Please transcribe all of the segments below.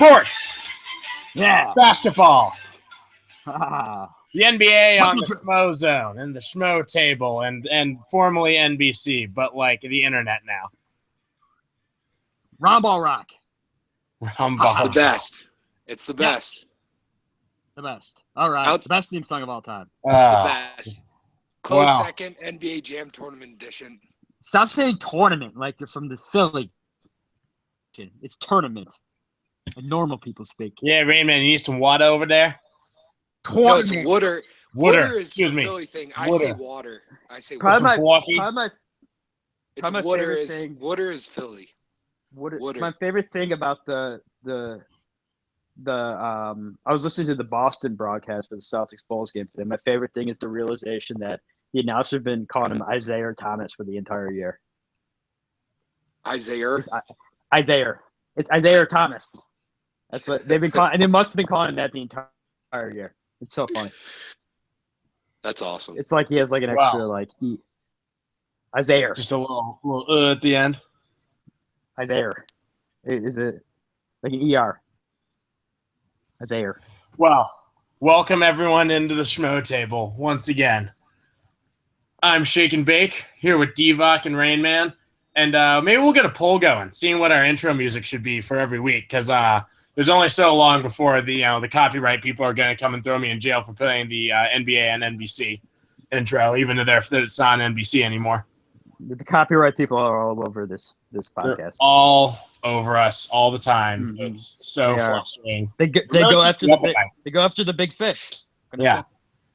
Sports. Yeah. Basketball. Ah. The NBA on the Schmo Zone and the Schmotable and formerly NBC, but like the internet now. Romball Rock. Romball. The best. It's the best. The best. All right. The best theme song of all time. The best. Close Wow. second, NBA Jam Tournament Edition. Stop saying tournament like you're from the Philly. It's tournament. Like normal people speak. Yeah, Rain Man, you need some water over there? No, it's water. Water is Excuse a me. Philly thing. I say water. I say Probably water. Coffee. my Water favorite is thing. water is Philly. Water. Water. My favorite thing about the I was listening to the Boston broadcast for the Celtics Bulls game today. My favorite thing is the realization that the announcer have been calling him Isaiah Thomas for the entire year. Isaiah. It's Isaiah Thomas. That's what they've been calling, and they must have been calling him that the entire year. It's so funny. That's awesome. It's like he has like an extra like E. Isaiah. Just a little at the end. Isaiah. Is it like an ER? Isaiah. Well, welcome everyone into the Schmotable once again. I'm Shake and Bake here with Divock and Rain Man, and maybe we'll get a poll going, seeing what our intro music should be for every week, because there's only so long before the copyright people are going to come and throw me in jail for playing the NBA and NBC intro, even though it's not NBC anymore. The copyright people are all over this podcast. They're all over us all the time. Mm-hmm. It's so frustrating. They go after the big fish. Yeah,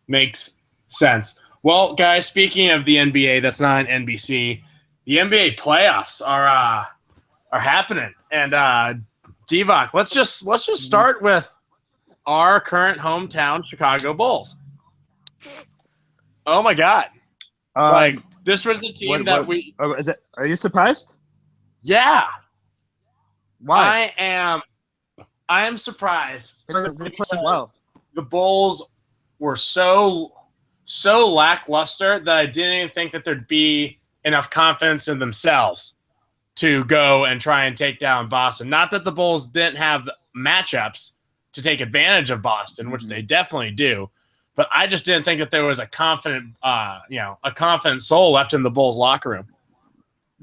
makes sense. Well, guys, speaking of the NBA, that's not an NBC. The NBA playoffs are happening, and Divock, let's just start with our current hometown Chicago Bulls. Oh my God! This was the team Are you surprised? Yeah. Why? I am surprised. They played well. The Bulls were so lackluster that I didn't even think that there'd be enough confidence in themselves to go and try and take down Boston. Not that the Bulls didn't have matchups to take advantage of Boston, which they definitely do, but I just didn't think that there was a confident soul left in the Bulls locker room.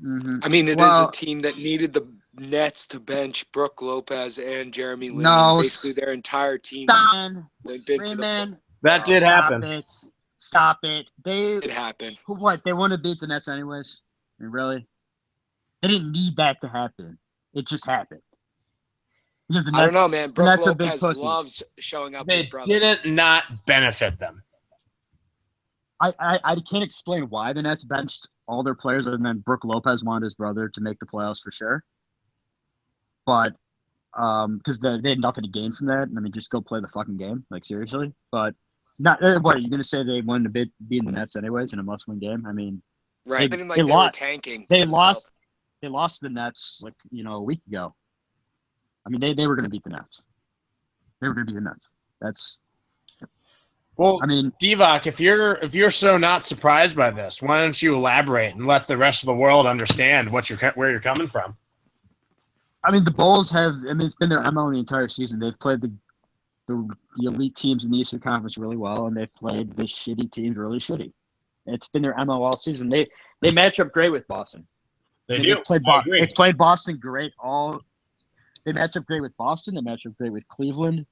Mm-hmm. I mean, it is a team that needed the Nets to bench Brook Lopez and Jeremy Lin. No, basically their entire team. That did happen. Stop it. It happened. What? They want to beat the Nets anyways? I mean, really? They didn't need that to happen. It just happened. Because the Nets, I don't know, man. Brook Nets Lopez loves showing up his brother. It didn't not benefit them. I can't explain why the Nets benched all their players other than Brook Lopez wanted his brother to make the playoffs for sure. But because they had nothing to gain from that. I mean, just go play the fucking game. Like, seriously. But not what are you going to say they wanted to beat the Nets anyways in a must-win game? I mean, right. They were tanking. They lost the Nets a week ago. I mean, they were going to beat the Nets. They were going to beat the Nets. That's well. I mean, Divock, if you're so not surprised by this, why don't you elaborate and let the rest of the world understand where you're coming from? I mean, the Bulls have. I mean, it's been their MO the entire season. They've played the elite teams in the Eastern Conference really well, and they've played the shitty teams really shitty. It's been their MO all season. They match up great with Boston. They do. They played Boston great all. They match up great with Boston. They match up great with Cleveland.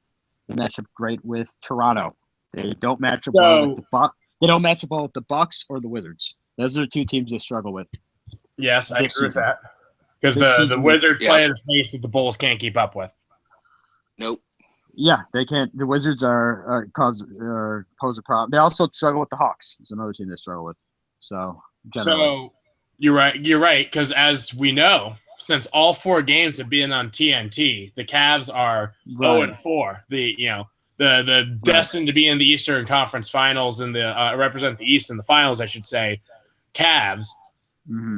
They match up great with Toronto. They don't match up well with the Bucks. They don't match up well with the Bucks or the Wizards. Those are the two teams they struggle with. Yes, I agree with that. Because the Wizards play at a pace that the Bulls can't keep up with. Nope. Yeah, they can't. The Wizards pose a problem. They also struggle with the Hawks. It's another team they struggle with. So you're right. Because as we know, since all 4 games have been on TNT, the Cavs are 0-4. The destined to be in the Eastern Conference Finals and the represent the East in the finals, I should say. Cavs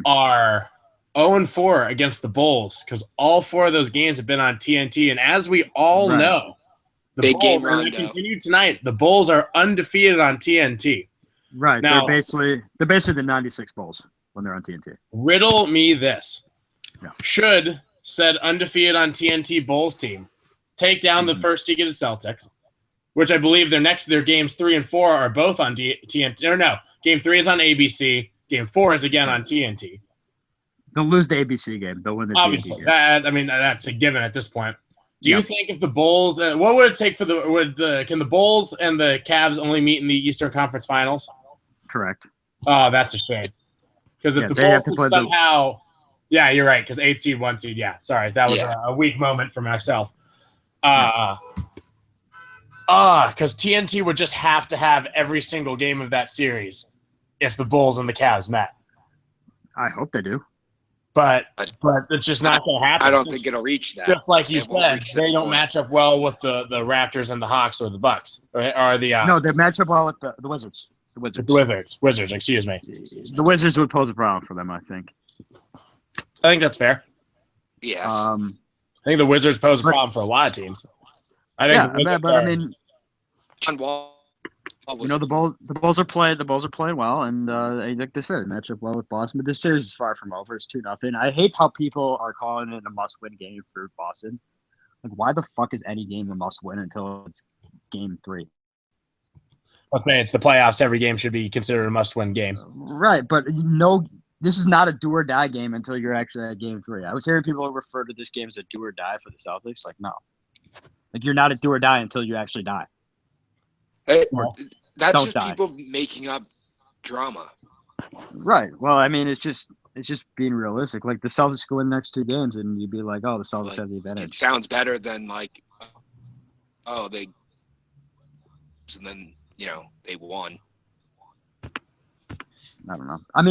are 0-4 against the Bulls because all 4 of those games have been on TNT, and as we all know, the big game Bulls, and they continue tonight. The Bulls are undefeated on TNT. Right. Now, they're basically the 96 Bulls when they're on TNT. Riddle me this. Yeah. Should said undefeated on TNT Bulls team take down the first seeded Celtics, which I believe their games 3 and 4 are both on TNT. Or no, game 3 is on ABC. Game 4 is again on TNT. They'll lose the ABC game. They'll win the Obviously, TNT game. that's a given at this point. Do you think if the Bulls, what would it take for can the Bulls and the Cavs only meet in the Eastern Conference Finals? Correct. Oh, that's a shame. Because if the Bulls could somehow, yeah, you're right. Because 8 seed, 1 seed, yeah. Sorry, that was a weak moment for myself. Because TNT would just have to have every single game of that series if the Bulls and the Cavs met. I hope they do. But it's just not going to happen. I don't think it'll reach that. Just like you said, they don't match up well with the Raptors and the Hawks or the Bucks. Or the no, they match up well with the Wizards. Wizards, excuse me. The Wizards would pose a problem for them, I think. I think that's fair. Yes. I think the Wizards pose a problem for a lot of teams. I think John Wall. The Bulls are playing well, and like they said, match up well with Boston. But this series is far from over. It's 2-0. I hate how people are calling it a must-win game for Boston. Like, why the fuck is any game a must-win until it's game 3? Let's say it's the playoffs. Every game should be considered a must-win game. Right, but this is not a do-or-die game until you're actually at game 3. I was hearing people refer to this game as a do-or-die for the Celtics. Like, no. Like, you're not a do-or-die until you actually die. That's just people making up drama. Right. Well, I mean, it's just being realistic. Like, the Celtics go in the next 2 games, and you'd be like, oh, the Celtics have the advantage. It sounds better than, like, oh, they – and then, they won. I don't know. I'm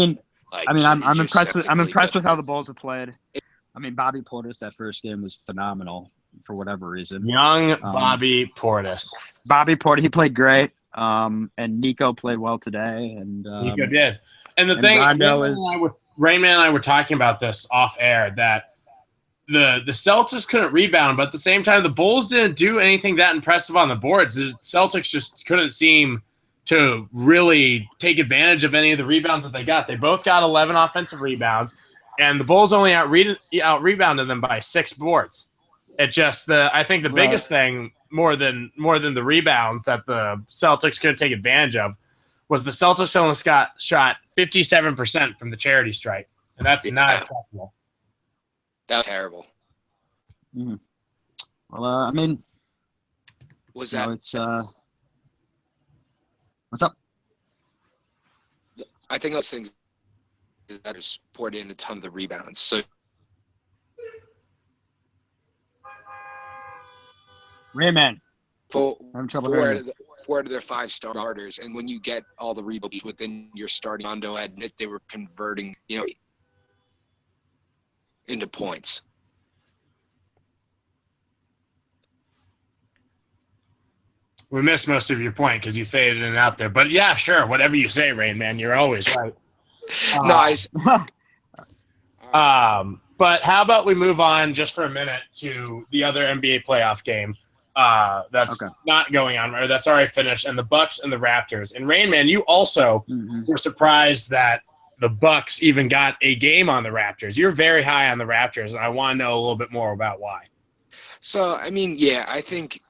impressed with how the Bulls have played. I mean, Bobby Portis, that first game was phenomenal for whatever reason. Young Bobby Portis. He played great. And Nico played well today. And Nico did. And the thing, Rainman and I were talking about this off air, that the Celtics couldn't rebound, but at the same time, the Bulls didn't do anything that impressive on the boards. The Celtics just couldn't seem to really take advantage of any of the rebounds that they got. They both got 11 offensive rebounds, and the Bulls only out rebounded them by 6 boards. It just I think the biggest thing more than the rebounds that the Celtics couldn't take advantage of was the Celtics only shot 57% from the charity stripe, and that's not acceptable. That was terrible. Mm-hmm. Well, I mean, was that? It's what's up? I think those things that has poured in a ton of the rebounds. So. Rayman. Four out of their 5 starters, and when you get all the rebounds within your starting, Rondo admit they were converting, into points. We missed most of your point because you faded in and out there. But yeah, sure, whatever you say, Rain Man, you're always right. Nice. But how about we move on just for a minute to the other NBA playoff game that's not going on, or that's already finished, and the Bucks and the Raptors. And Rain Man, you also were surprised that the Bucks even got a game on the Raptors. You're very high on the Raptors, and I want to know a little bit more about why. So, I mean, yeah, I think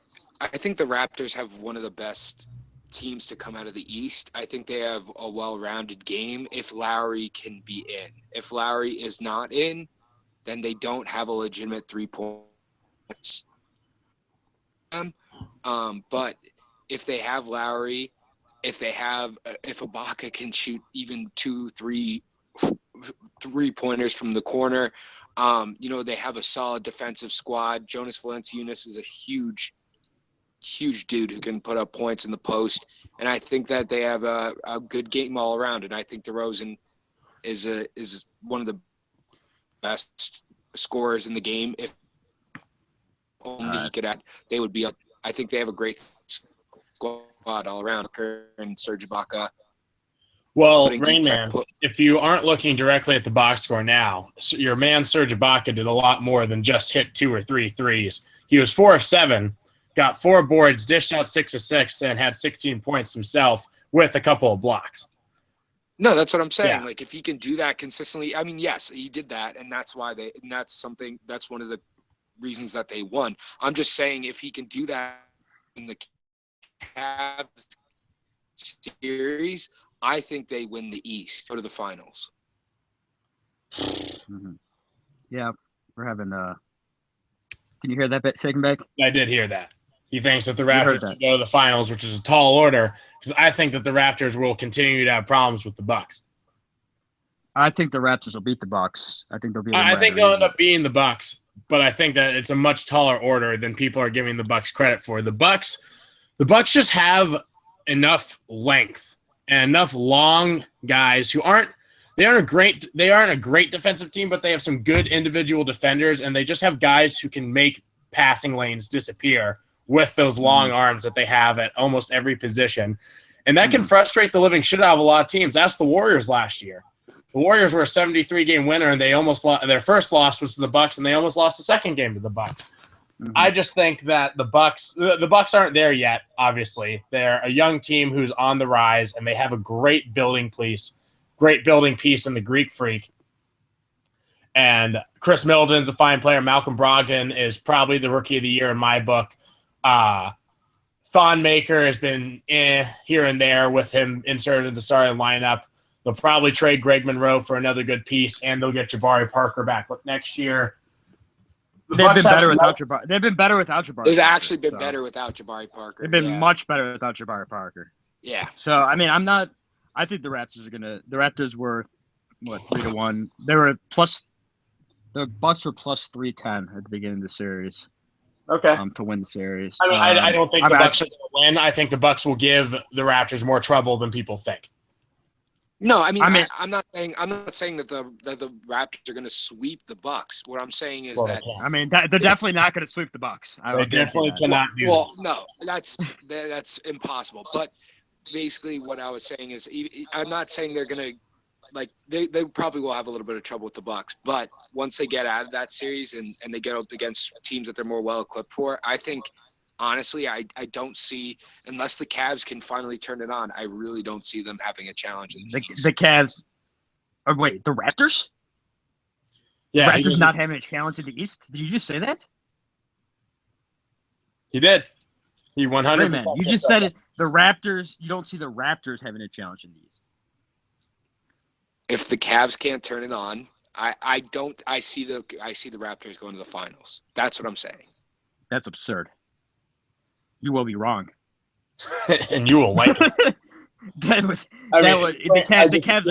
the Raptors have one of the best teams to come out of the East. I think they have a well-rounded game if Lowry can be in. If Lowry is not in, then they don't have a legitimate 3-point. But if they have Lowry, if Ibaka can shoot even 2-3 3-pointers from the corner, they have a solid defensive squad. Jonas Valanciunas is a huge dude who can put up points in the post, and I think that they have a good game all around. And I think DeRozan is one of the best scorers in the game. If only he could add, they would be up. I think they have a great squad all around. And Serge Ibaka. Well, Rain Man, if you aren't looking directly at the box score now, your man Serge Ibaka did a lot more than just hit 2 or 3 threes. He was 4 of 7, got 4 boards, dished out 6 of 6, and had 16 points himself with a couple of blocks. No, that's what I'm saying. Yeah. Like, if he can do that consistently, I mean, yes, he did that, and that's why that's one of the reasons that they won. I'm just saying if he can do that in the Cavs series, I think they win the East, go to the finals. Mm-hmm. Yeah, we're having Can you hear that bit, Shaking Bake? I did hear that. He thinks that the Raptors should go to the finals, which is a tall order, because I think that the Raptors will continue to have problems with the Bucks. I think the Raptors will beat the Bucks. I think they'll be. I think they'll end up beating the Bucks, but I think that it's a much taller order than people are giving the Bucks credit for. The Bucks just have enough length and enough long guys who aren't a great defensive team, but they have some good individual defenders, and they just have guys who can make passing lanes disappear with those long arms that they have at almost every position. And that can frustrate the living shit out of a lot of teams. Ask the Warriors last year. The Warriors were a 73-game winner, and they almost lost. Their first loss was to the Bucks, and they almost lost the second game to the Bucks. I just think that the Bucks aren't there yet. Obviously, they're a young team who's on the rise, and they have a great building piece in the Greek Freak. And Chris Middleton's a fine player. Malcolm Brogdon is probably the rookie of the year in my book. Thonmaker has been here and there with him inserted in the starting lineup. They'll probably trade Greg Monroe for another good piece, and they'll get Jabari Parker back next year. They've been better without Jabari. They've been better without Jabari. They've actually been better without Jabari Parker. They've been much better without Jabari Parker. Yeah. So I mean, I think the Raptors are gonna. The Raptors were 3-1. They were plus. The Bucks were plus 310 at the beginning of the series. Okay. To win the series. I mean, I don't think the Bucks are going to win. I think the Bucks will give the Raptors more trouble than people think. No, I'm not saying that the Raptors are going to sweep the Bucks. What I'm saying is they're definitely not going to sweep the Bucks. They definitely cannot do that. Well, no, that's impossible. But basically, what I was saying is, I'm not saying they're going to. Like they probably will have a little bit of trouble with the Bucks, but once they get out of that series and they get up against teams that they're more well equipped for, I think honestly I don't see, unless the Cavs can finally turn it on, I really don't see them having a challenge. The Cavs. Oh, wait, the Raptors? Yeah, Raptors not having a challenge in the East. Did you just say that? He did. He 100%. Man, you just said it. The Raptors. You don't see the Raptors having a challenge in the East. If the Cavs can't turn it on, I see the Raptors going to the finals. That's what I'm saying. That's absurd. You will be wrong. And you will like it. The Cavs are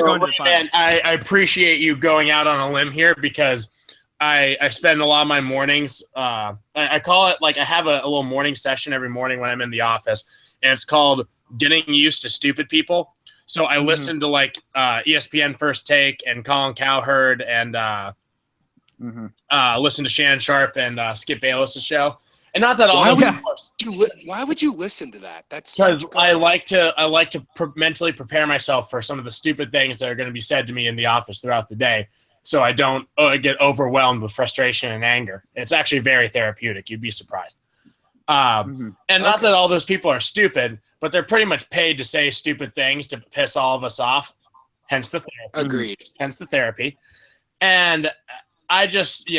going to the finals. I appreciate you going out on a limb here because I spend a lot of my mornings. I call it like I have a little morning session every morning when I'm in the office, and it's called Getting Used to Stupid People. So I listen to like ESPN First Take and Colin Cowherd and listen to Shannon Sharp and Skip Bayless's show. And not that all. Why would you listen to that? That's because I like to mentally prepare myself for some of the stupid things that are going to be said to me in the office throughout the day, so I don't get overwhelmed with frustration and anger. It's actually very therapeutic. You'd be surprised. And not that all those people are stupid, but they're pretty much paid to say stupid things to piss all of us off. Hence the therapy. Agreed. Hence the therapy. And I just,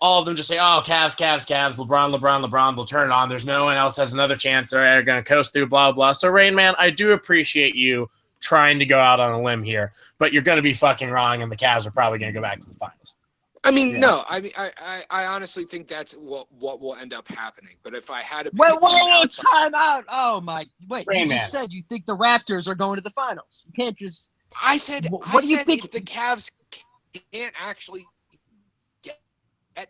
all of them just say, "Oh, Cavs, LeBron. They'll turn it on. There's no one else has another chance. They're going to coast through, blah, blah." So, Rain Man, I do appreciate you trying to go out on a limb here, but you're going to be fucking wrong, and the Cavs are probably going to go back to the finals. No. I honestly think that's what will end up happening. But if I had to pick time out. Oh my! Wait, Rain you just said you think the Raptors are going to the finals. You can't just. I said. What do you think? If the Cavs can't actually get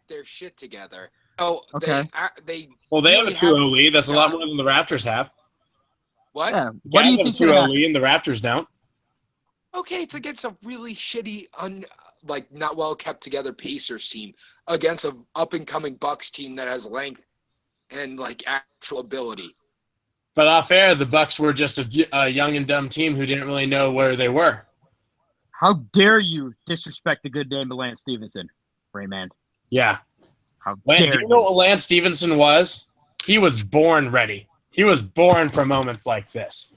their shit together. Oh, okay. They have a 2-0 lead. That's a lot more than the Raptors have. What? Yeah. What do you think? 2-0 lead, and the Raptors don't. Okay, it's against a really shitty, not well kept together Pacers team against an up and coming Bucks team that has length and actual ability. But off air, the Bucks were just a young and dumb team who didn't really know where they were. How dare you disrespect the good name of Lance Stevenson, Rayman? Yeah. How dare you know what Lance Stevenson was? He was born ready. He was born for moments like this.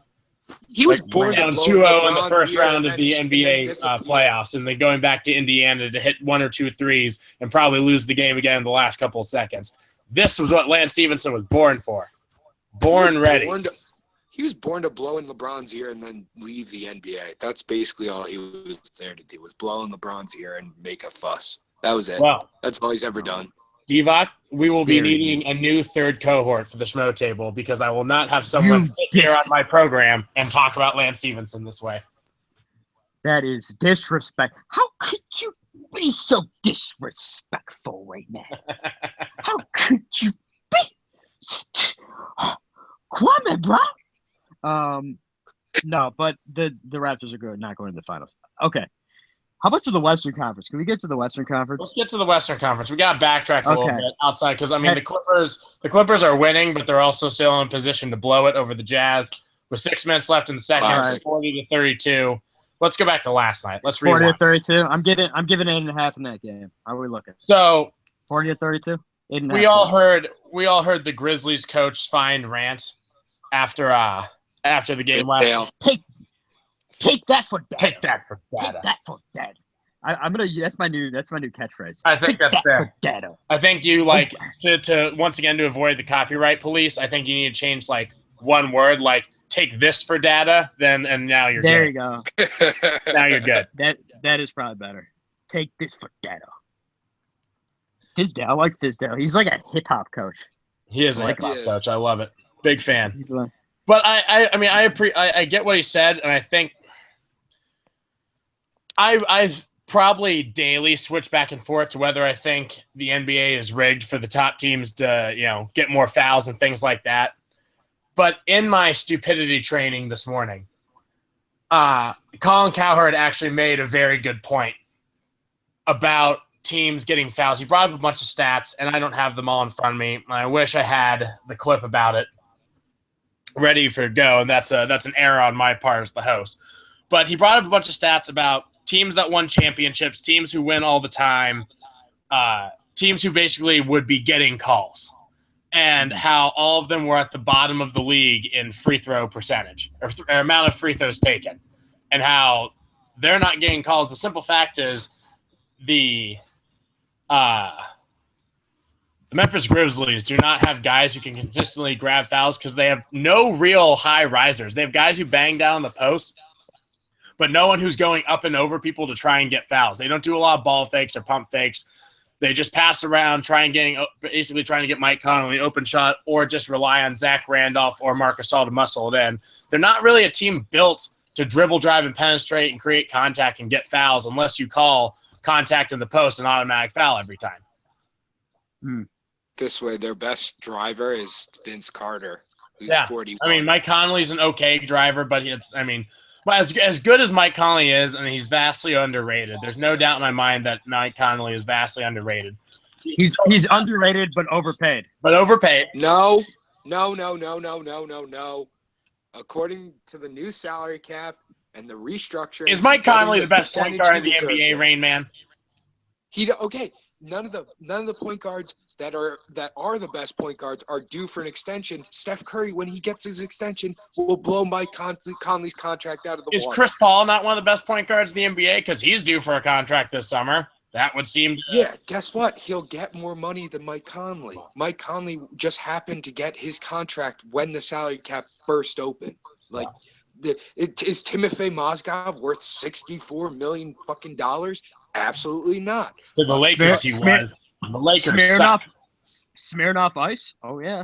He was born down to blow 2-0 in the LeBron's first ear round and of the then NBA disappear. playoffs, and then going back to Indiana to hit 1 or 2 threes and probably lose the game again in the last couple of seconds. This was what Lance Stevenson was born for. Born ready. He was born to blow in LeBron's ear and then leave the NBA. That's basically all he was there to do, was blow in LeBron's ear and make a fuss. That was it. Well, that's all he's ever done. Divock, we will be needing a new third cohort for the Schmotable because I will not have someone sit here on my program and talk about Lance Stevenson this way. That is disrespect. How could you be so disrespectful right now? How could you be? Kwame, bro. No, but the Raptors are not going to the finals. Okay. How about to the Western Conference? Can we get to the Western Conference? Let's get to the Western Conference. We got to backtrack a little bit outside because, I mean, the Clippers are winning, but they're also still in position to blow it over the Jazz with 6 minutes left in the second, 40-32. Let's go back to last night. Let's rewind. 40-32. I'm giving 8.5 in that game. How are we looking? So 40-32. We all heard the Grizzlies coach fine rant after the game last. Take that for data. Take that for data. Take that for data. I'm gonna. That's my new catchphrase. I think that's fair. For data. I think you to once again to avoid the copyright police. I think you need to change like one word, like take this for data. And now you're there. Good. You go. Now you're good. That is probably better. Take this for data. Fizdale, I like Fizdale. He's like a hip hop coach. He is a hip hop coach. I love it. Big fan. But I get what he said, and I think I've probably daily switched back and forth to whether I think the NBA is rigged for the top teams to get more fouls and things like that. But in my stupidity training this morning, Colin Cowherd actually made a very good point about teams getting fouls. He brought up a bunch of stats, and I don't have them all in front of me. I wish I had the clip about it ready for go, and that's an error on my part as the host. But he brought up a bunch of stats about teams that won championships, teams who win all the time, teams who basically would be getting calls, and how all of them were at the bottom of the league in free throw percentage or amount of free throws taken, and how they're not getting calls. The simple fact is the Memphis Grizzlies do not have guys who can consistently grab fouls because they have no real high risers. They have guys who bang down the post, but no one who's going up and over people to try and get fouls. They don't do a lot of ball fakes or pump fakes. They just pass around, basically trying to get Mike Conley an open shot, or just rely on Zach Randolph or Marc Gasol to muscle it in. They're not really a team built to dribble, drive, and penetrate and create contact and get fouls unless you call contact in the post an automatic foul every time. This way, their best driver is Vince Carter, who's 41. I mean, Mike Conley's an okay driver, but as good as Mike Conley is, he's vastly underrated. There's no doubt in my mind that Mike Conley is vastly underrated. He's underrated, but overpaid. No. According to the new salary cap and the restructure, is Mike Conley the best point guard in the NBA, Rain Man? None of the point guards that are the best point guards are due for an extension. Steph Curry, when he gets his extension, will blow Mike Conley's contract out of the water. Is Chris Paul not one of the best point guards in the NBA because he's due for a contract this summer? That would seem. Yeah, guess what? He'll get more money than Mike Conley. Mike Conley just happened to get his contract when the salary cap burst open. Like, is Timofey Mozgov worth $64 million fucking dollars? Absolutely not. For the Lakers, he was. The Lakers suck. Smirnoff Ice? Oh, yeah.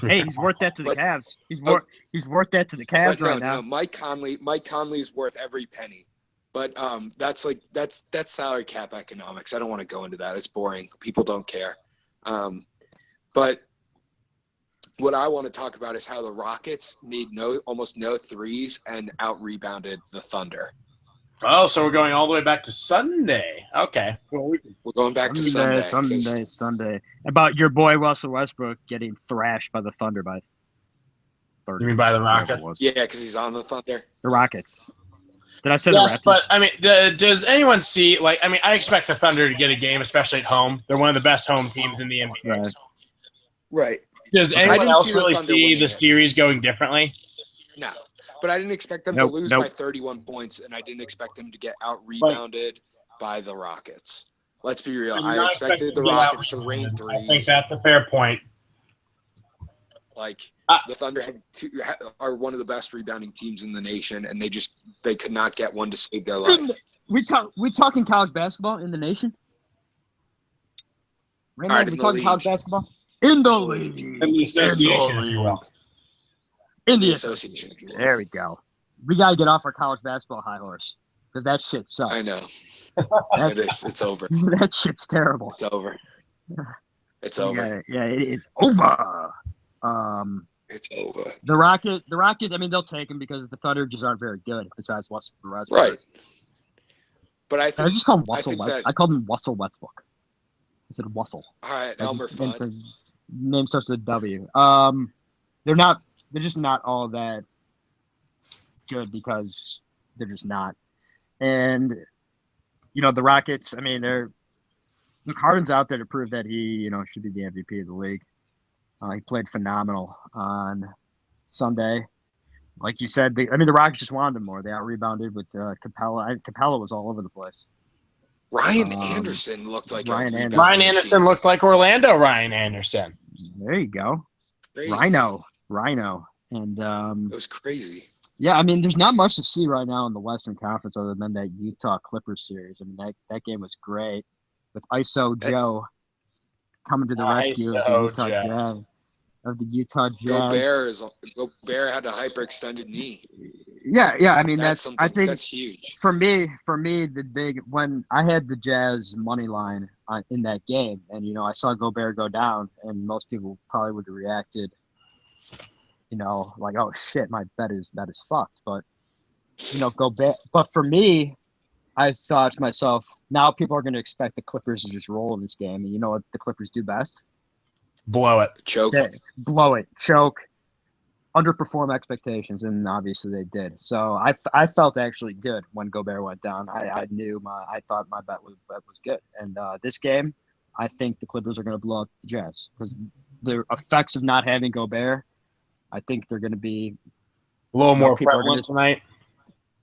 Hey, he's worth that to the Cavs. He's worth that to the Cavs right now. No, Mike Conley's worth every penny. But that's salary cap economics. I don't want to go into that. It's boring. People don't care. But what I want to talk about is how the Rockets made almost no threes and out-rebounded the Thunder. Oh, so we're going all the way back to Sunday. Okay. Well, we're going back to Sunday. Sunday. About your boy Russell Westbrook getting thrashed by the Thunder by 30. You mean by the Rockets? Yeah, because he's on the Thunder. The Rockets. Did I say yes, the Raptors? but does anyone see? I expect the Thunder to get a game, especially at home. They're one of the best home teams in the NBA. Right. Does anyone else really see the series going differently? No. But I didn't expect them to lose by 31 points, and I didn't expect them to get out-rebounded by the Rockets. Let's be real. I expected the Rockets to rain threes. I think that's a fair point. Like, the Thunder are one of the best rebounding teams in the nation, and they could not get one to save their life. We talking college basketball in the nation? Raymond, we talking college basketball? In the league. In the association, if you will. In the association. There we go. We got to get off our college basketball high horse because that shit sucks. I know. It's over. That shit's terrible. It's over. It's over. Yeah, it is over. It's over. The Rockets, I mean, they'll take them because the Thunder just aren't very good besides Russell Westbrook. Right. But I think I just call him Russell Westbrook. I called him Russell Westbrook. I said Russell. All right, Elmer Fudd. Name starts with a W. They're just not all that good because they're just not. And the Rockets, I mean, Luke Harden's out there to prove that he, should be the MVP of the league. He played phenomenal on Sunday. Like you said, the Rockets just wanted him more. They out-rebounded with Capella. Capella was all over the place. Ryan Anderson looked like Ryan Anderson looked like Orlando Ryan Anderson. There you go. Crazy. Rhino. And it was crazy. Yeah, I mean, there's not much to see right now in the Western Conference other than that Utah Clippers series. I mean, that game was great with ISO Joe coming to the rescue of the Utah Jazz. Gobert had a hyperextended knee. Yeah. I mean, I think that's huge. For me, the big when I had the Jazz money line in that game, and I saw Gobert go down, and most people probably would have reacted, like, oh shit, my bet is fucked. But Gobert. But for me, I thought to myself, now people are going to expect the Clippers to just roll in this game, and you know what the Clippers do best? Blow it. Choke. Blow it. Choke. Underperform expectations, and obviously they did. So I felt actually good when Gobert went down. I thought my bet was good. And this game, I think the Clippers are going to blow up the Jazz because the effects of not having Gobert, I think they're going to be a little more prevalent tonight.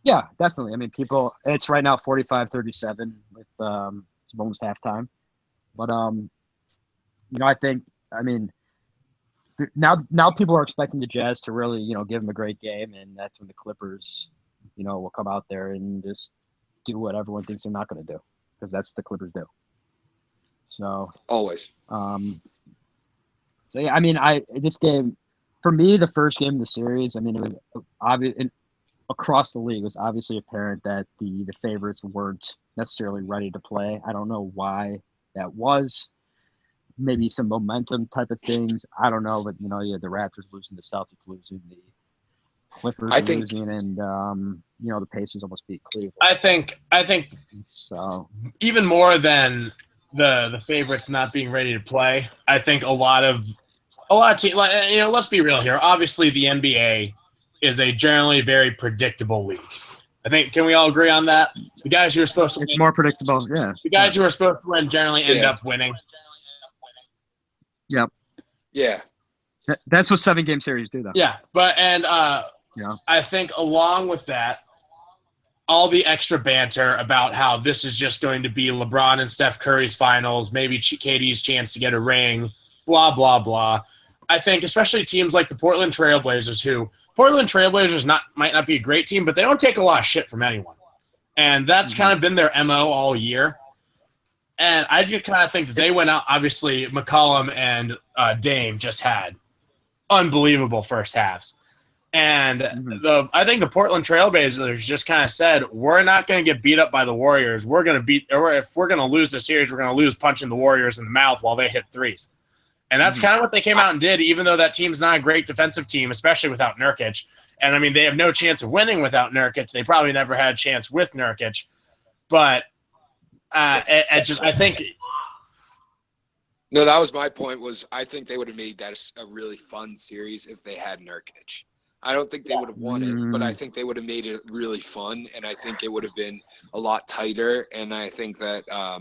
Yeah, definitely. I mean, it's right now 45-37 with almost halftime. But I mean, now people are expecting the Jazz to really, give them a great game, and that's when the Clippers, will come out there and just do what everyone thinks they're not going to do, because that's what the Clippers do. So always. So yeah, I mean, this game for me, the first game of the series, I mean, it was obvious across the league. It was obviously apparent that the favorites weren't necessarily ready to play. I don't know why that was. Maybe some momentum type of things. I don't know, but the Raptors losing, the Celtics losing, the Clippers losing, and the Pacers almost beat Cleveland. I think so. Even more than the favorites not being ready to play, I think a lot of teams, let's be real here. Obviously, the NBA is a generally very predictable league. I think, can we all agree on that? The guys who are supposed to win, more predictable, yeah. The guys who are supposed to win generally end up winning. Yep. Yeah. That's what 7-game series do, though. Yeah, I think along with that, all the extra banter about how this is just going to be LeBron and Steph Curry's finals, maybe KD's chance to get a ring, blah, blah, blah. I think especially teams like the Portland Trailblazers, might not be a great team, but they don't take a lot of shit from anyone. And that's kind of been their MO all year. And I just kind of think that they went out. Obviously, McCollum and Dame just had unbelievable first halves. And I think the Portland Trailblazers just kind of said, we're not going to get beat up by the Warriors. If we're going to lose the series, we're going to lose punching the Warriors in the mouth while they hit threes. And that's kind of what they came out and did, even though that team's not a great defensive team, especially without Nurkic. And, I mean, they have no chance of winning without Nurkic. They probably never had a chance with Nurkic. But I think – No, that was my point. I think they would have made that a really fun series if they had Nurkic. I don't think they would have won it, but I think they would have made it really fun, and I think it would have been a lot tighter. And I think that I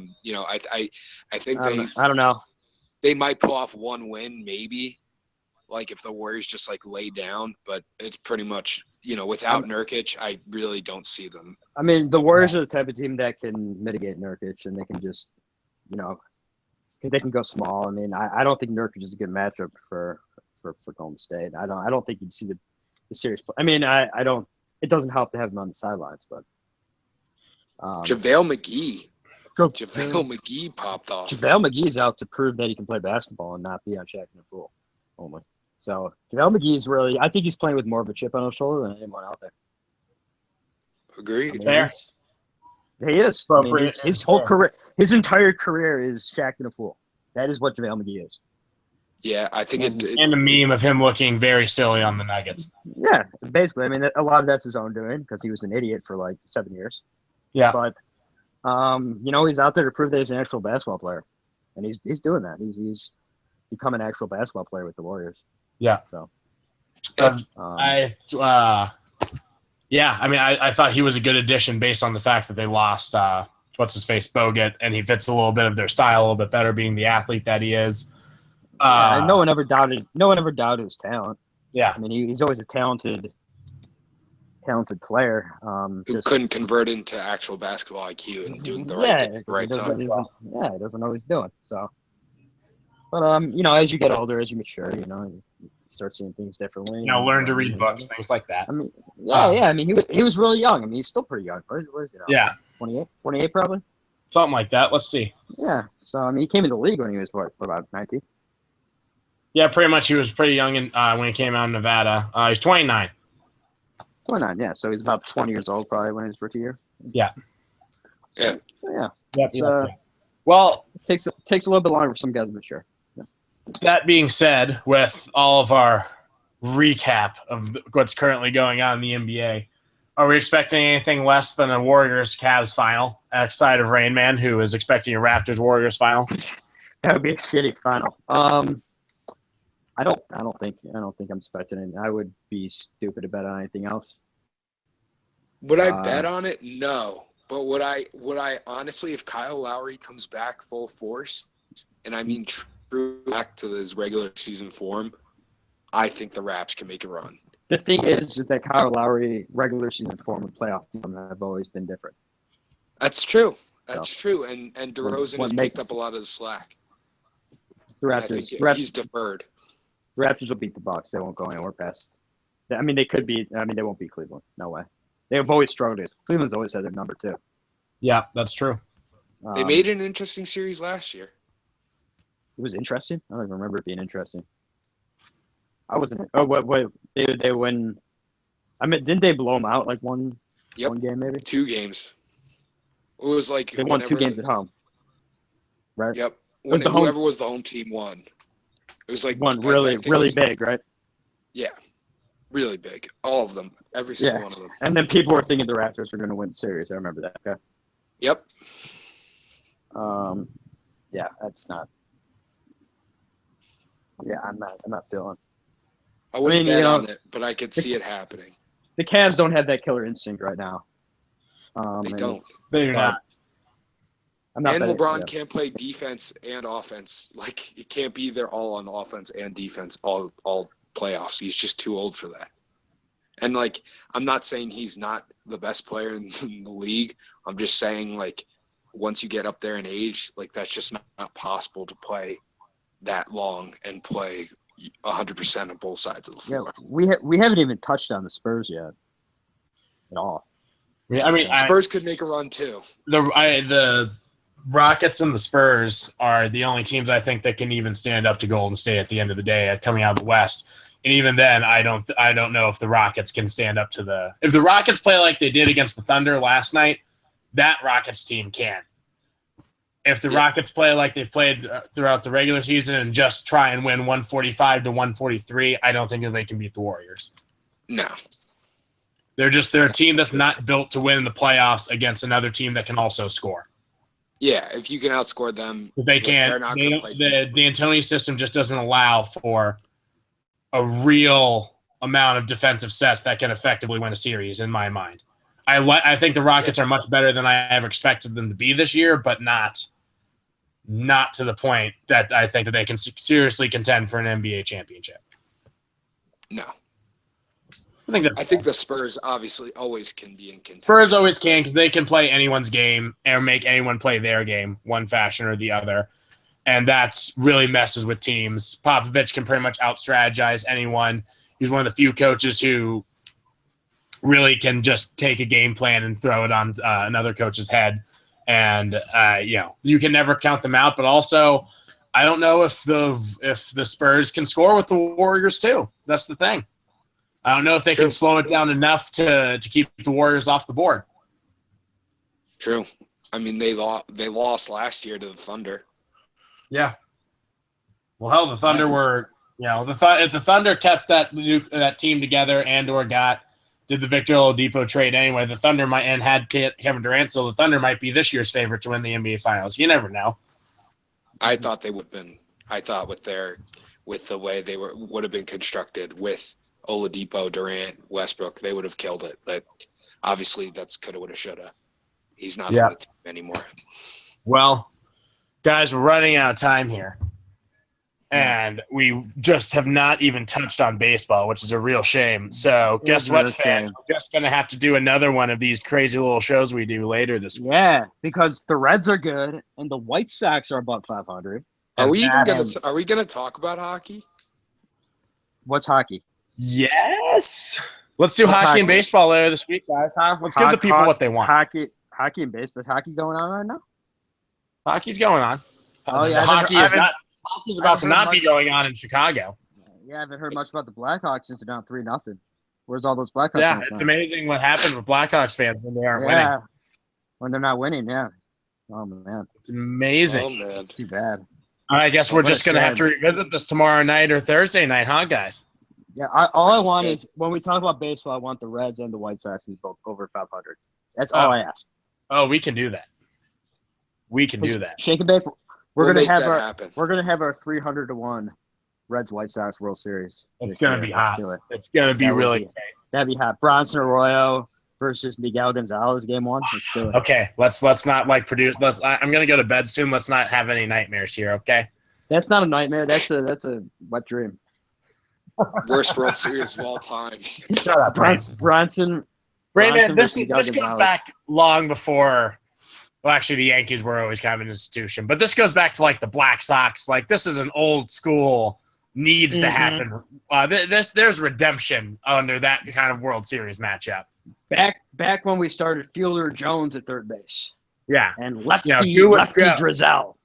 think I don't know. They might pull off one win, maybe. like if the Warriors just like lay down, but it's pretty much, without Nurkic, I really don't see them. I mean, the Warriors are the type of team that can mitigate Nurkic, and they can just, they can go small. I mean, I don't think Nurkic is a good matchup for Golden State. I don't think you'd see the series play. I mean, I don't. It doesn't help to have him on the sidelines, but JaVale McGee popped off. JaVale McGee's out to prove that he can play basketball and not be on Shaq and a fool only. So JaVale McGee's really, I think he's playing with more of a chip on his shoulder than anyone out there. Agreed. I mean, Fair. He is. I mean, his whole career, his entire career is Shaq and a fool. That is what JaVale McGee is. Yeah, I think and a meme of him looking very silly on the Nuggets. Yeah, basically. I mean, a lot of that's his own doing because he was an idiot for like 7 years. Yeah. But, he's out there to prove that he's an actual basketball player. And he's doing that. He's become an actual basketball player with the Warriors. Yeah. So, I thought he was a good addition based on the fact that they lost what's-his-face, Bogut, and he fits a little bit of their style a little bit better being the athlete that he is. No one ever doubted his talent. Yeah. I mean, he's always a talented player. Who couldn't convert into actual basketball IQ and doing the right thing at the right time. He doesn't know what he's doing. So, but as you get older, as you mature, you start seeing things differently. Learn to read books, things like that. I mean, I mean, he was really young. I mean, he's still pretty young. What is 28 probably. Something like that. Let's see. Yeah. So I mean, he came into the league when he was about 19. Yeah, pretty much. He was pretty young when he came out of Nevada. He's 29. 29, yeah. So he's about 20 years old probably when his rookie year. Yeah. Yeah. Yeah. Yep. Well, it takes a little bit longer for some guys to mature. Yeah. That being said, with all of our recap of what's currently going on in the NBA, are we expecting anything less than a Warriors-Cavs final outside of Rain Man, who is expecting a Raptors-Warriors final? That would be a shitty final. I don't think I'm expecting it. I would be stupid to bet on anything else. Would I bet on it? No. But would I honestly, if Kyle Lowry comes back full force, and I mean true back to his regular season form, I think the Raps can make a run. The thing is that Kyle Lowry regular season form and playoff form have always been different. That's true. That's true. And DeRozan has picked up a lot of the slack. The Raptors, he's deferred. The Raptors will beat the Bucks. They won't go anywhere past. I mean, they could beat. I mean, they won't beat Cleveland. No way. They've always struggled. Cleveland's always had their number two. Yeah, that's true. They made an interesting series last year. It was interesting. I don't even remember it being interesting. I wasn't. Oh, wait. They win. I mean, didn't they blow them out like one game maybe? 2 games. It was like they won 2 games at home. Right. Yep. Whoever was the home team won. It was like one really big, right? Yeah, really big. All of them, every single one of them. And then people were thinking the Raptors were going to win the series. I remember that. Okay. Yep. Yeah, that's not. Yeah, I'm not feeling. I wouldn't bet on it, but I could see it happening. The Cavs don't have that killer instinct right now. They don't. They do not. And LeBron can't play defense and offense. Like, it can't be they're all on offense and defense all playoffs. He's just too old for that. And, like, I'm not saying he's not the best player in the league. I'm just saying, like, once you get up there in age, like, that's just not possible to play that long and play 100% on both sides of the floor. Yeah, we haven't even touched on the Spurs yet at all. I mean, Spurs could make a run, too. The Rockets and the Spurs are the only teams I think that can even stand up to Golden State at the end of the day coming out of the West. And even then, I don't know if the Rockets can stand up to if the Rockets play like they did against the Thunder last night, that Rockets team can. If the Rockets play like they've played throughout the regular season and just try and win 145 to 143, I don't think that they can beat the Warriors. No. They're a team that's not built to win in the playoffs against another team that can also score. Yeah, if you can outscore them, because they can't. The D'Antoni system just doesn't allow for a real amount of defensive sets that can effectively win a series. In my mind, I think the Rockets are much better than I ever expected them to be this year, but not to the point that I think that they can seriously contend for an NBA championship. No. I think the Spurs obviously always can be in contention. Spurs always can because they can play anyone's game or make anyone play their game, one fashion or the other. And that's really messes with teams. Popovich can pretty much out-strategize anyone. He's one of the few coaches who really can just take a game plan and throw it on another coach's head. And, you can never count them out. But also, I don't know if the Spurs can score with the Warriors too. That's the thing. I don't know if they can slow it down enough to keep the Warriors off the board. True. I mean, they lost last year to the Thunder. Yeah. Well, hell, the Thunder were, if the Thunder kept that team together and/or did the Victor Oladipo trade anyway, the Thunder might and had Kevin Durant, so the Thunder might be this year's favorite to win the NBA Finals. You never know. I thought they would have been. I thought with the way they would have been constructed with Oladipo, Durant, Westbrook, they would have killed it. But obviously, that's coulda, woulda, shoulda. He's not on the team anymore. Well, guys, we're running out of time here. And we just have not even touched on baseball, which is a real shame. So guess what, fans? We're just going to have to do another one of these crazy little shows we do later this week. Yeah, because the Reds are good and the White Sox are above 500. Are we gonna talk about hockey? What's hockey? Yes. Let's do hockey and baseball later this week, guys, huh? Let's give the people what they want. Hockey and baseball. Is hockey going on right now? Hockey's going on. Oh, yeah. Hockey's about to not be going on in Chicago. Yeah, I haven't heard much about the Blackhawks since they're down 3-0. Where's all those Blackhawks? Yeah, it's amazing what happens with Blackhawks fans when they aren't winning. When they're not winning, yeah. Oh, man. It's amazing. Oh, man. Too bad. I guess we're just going to have to revisit this tomorrow night or Thursday night, huh, guys? Yeah, all I want is, when we talk about baseball, I want the Reds and the White Sox to be both over 500. That's all I ask. Oh, we can do that. We can do that. Shake and bake. We're gonna have our 300-1 Reds White Sox World Series. It's gonna be hot. It's gonna be really great. That'd be hot. Bronson Arroyo versus Miguel Gonzalez, game 1. Let's do it. Okay, let's not produce. I'm gonna go to bed soon. Let's not have any nightmares here. Okay. That's not a nightmare. That's a wet dream. Worst World Series of all time. Shut up, Bronson. Brandon, this goes back long before. Well, actually, the Yankees were always kind of an institution, but this goes back to like the Black Sox. Like this is an old school needs to happen. There's redemption under that kind of World Series matchup. Back when we started Fielder Jones at third base. Yeah, and lefty Drizel.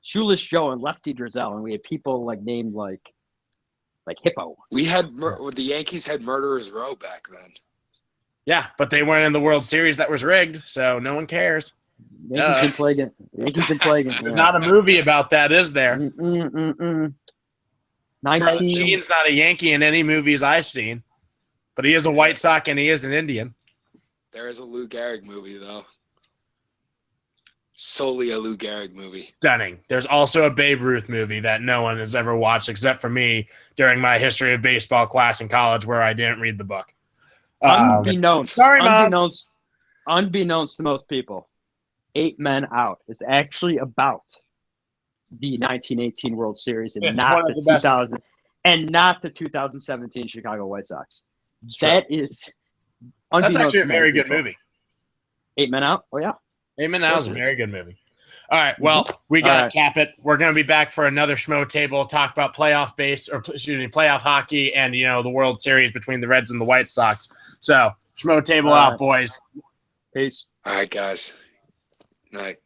Shoeless Joe and lefty Drizel, and we had people like named like Hippo. We had the Yankees had Murderers Row back then. Yeah, but they weren't in the World Series that was rigged, so no one cares. Yankees been plaguing. There's not a movie about that, is there? 19. Sheen's not a Yankee in any movies I've seen, but he is a White Sox and he is an Indian. There is a Lou Gehrig movie, though. Solely a Lou Gehrig movie. Stunning. There's also a Babe Ruth movie that no one has ever watched except for me during my history of baseball class in college where I didn't read the book. Unbeknownst to most people, 8 Men Out is actually about the 1918 World Series and not the 2017 Chicago White Sox. That's actually a very good movie. 8 Men Out? Oh, yeah. 8 Men Out is a very good movie. All right, well, we got to cap it. We're going to be back for another Schmotable, talk about playoff hockey and, the World Series between the Reds and the White Sox. So, Schmotable out, boys. Peace. All right, guys. Night.